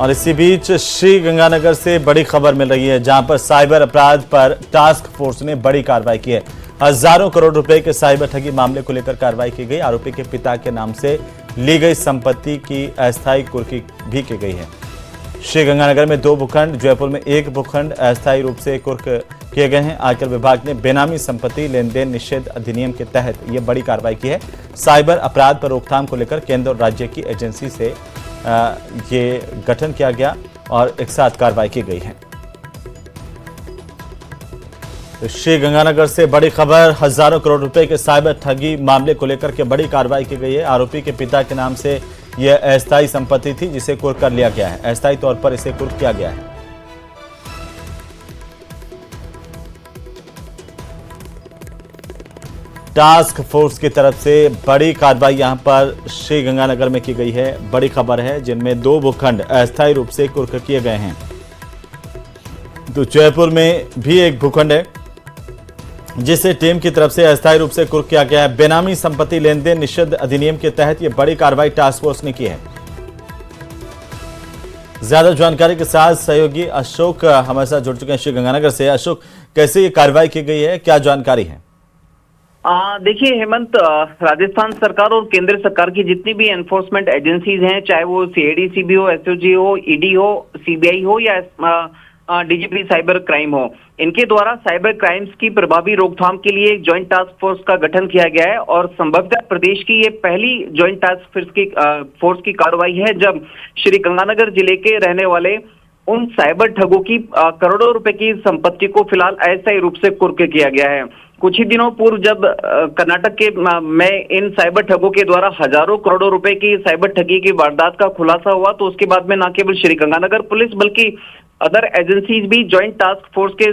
और इसी बीच श्री गंगानगर से बड़ी खबर मिल रही है, जहां पर साइबर अपराध पर टास्क फोर्स ने बड़ी कार्रवाई की है। हजारों करोड़ रुपए के साइबर ठगी मामले को लेकर कार्रवाई की गई। आरोपी के पिता के नाम से ली गई संपत्ति की अस्थायी कुर्की भी की गई है। श्री गंगानगर में 2 भूखंड, जयपुर में 1 भूखंड अस्थायी रूप से कुर्क किए गए हैं। आयकर विभाग ने बेनामी संपत्ति लेन देन निषेध अधिनियम के तहत ये बड़ी कार्रवाई की है। साइबर अपराध पर रोकथाम को लेकर केंद्र और राज्य की एजेंसी से ये गठन किया गया और एक साथ कार्रवाई की गई है। तो श्री गंगानगर से बड़ी खबर, हजारों करोड़ रुपए के साइबर ठगी मामले को लेकर के बड़ी कार्रवाई की गई है। आरोपी के पिता के नाम से यह अस्थायी संपत्ति थी, जिसे कुर्क कर लिया गया है। अस्थायी तौर पर इसे कुर्क किया गया है। टास्क फोर्स की तरफ से बड़ी कार्रवाई यहां पर श्री गंगानगर में की गई है। बड़ी खबर है, जिनमें 2 भूखंड अस्थायी रूप से कुर्क किए गए हैं। तो जयपुर में भी 1 भूखंड है, जिसे टीम की तरफ से अस्थायी रूप से कुर्क किया गया है। बेनामी संपत्ति लेन देन निषेध अधिनियम के तहत यह बड़ी कार्रवाई टास्क फोर्स ने की है। ज्यादा जानकारी के साथ सहयोगी अशोक हमारे साथ जुड़ चुके हैं श्री गंगानगर से। अशोक, कैसे ये कार्रवाई की गई है, क्या जानकारी है? देखिए हेमंत, राजस्थान सरकार और केंद्र सरकार की जितनी भी एनफोर्समेंट एजेंसीज हैं, चाहे वो सीआईडी हो, एसओजी हो, ईडी हो, सीबीआई हो या डीजीपी साइबर क्राइम हो, इनके द्वारा साइबर क्राइम्स की प्रभावी रोकथाम के लिए एक ज्वाइंट टास्क फोर्स का गठन किया गया है। और संभवतः प्रदेश की ये पहली ज्वाइंट टास्क फोर्स की कार्रवाई है, जब श्री गंगानगर जिले के रहने वाले उन साइबर ठगों की करोड़ों रुपए की संपत्ति को फिलहाल अस्थायी रूप से कुर्क किया गया है। कुछ ही दिनों पूर्व जब कर्नाटक के में इन साइबर ठगों के द्वारा हजारों करोड़ों रुपए की साइबर ठगी की वारदात का खुलासा हुआ, तो उसके बाद में न केवल श्री गंगानगर पुलिस बल्कि अदर एजेंसीज भी ज्वाइंट टास्क फोर्स के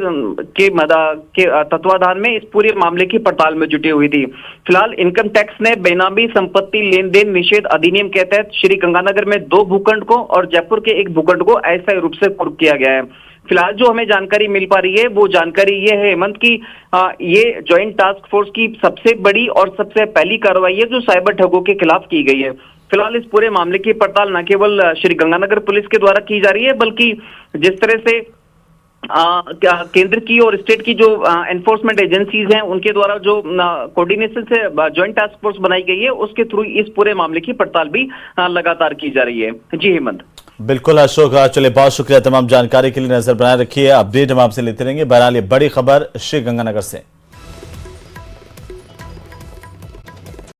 तत्वाधान में इस पूरे मामले की पड़ताल में जुटी हुई थी। फिलहाल इनकम टैक्स ने बेनामी संपत्ति लेन देन निषेध अधिनियम के तहत श्री गंगानगर में 2 भूखंड को और जयपुर के 1 भूखंड को अस्थायी रूप से कुर्क किया गया है। फिलहाल जो हमें जानकारी मिल पा रही है, वो जानकारी ये है हेमंत की ये ज्वाइंट टास्क फोर्स की सबसे बड़ी और सबसे पहली कार्रवाई है जो साइबर ठगों के खिलाफ की गई है। फिलहाल इस पूरे मामले की पड़ताल न केवल श्री गंगानगर पुलिस के द्वारा की जा रही है, बल्कि जिस तरह से केंद्र की और स्टेट की जो एनफोर्समेंट एजेंसीज हैं, उनके द्वारा जो कोऑर्डिनेशन से ज्वाइंट टास्क फोर्स बनाई गई है, उसके थ्रू इस पूरे मामले की पड़ताल भी लगातार की जा रही है। जी हेमंत। बिल्कुल अशोक, चलिए बहुत शुक्रिया तमाम जानकारी के लिए। नजर बनाए रखिए, अपडेट हम आपसे लेते रहेंगे। बहरहाल ये बड़ी खबर श्री गंगानगर से।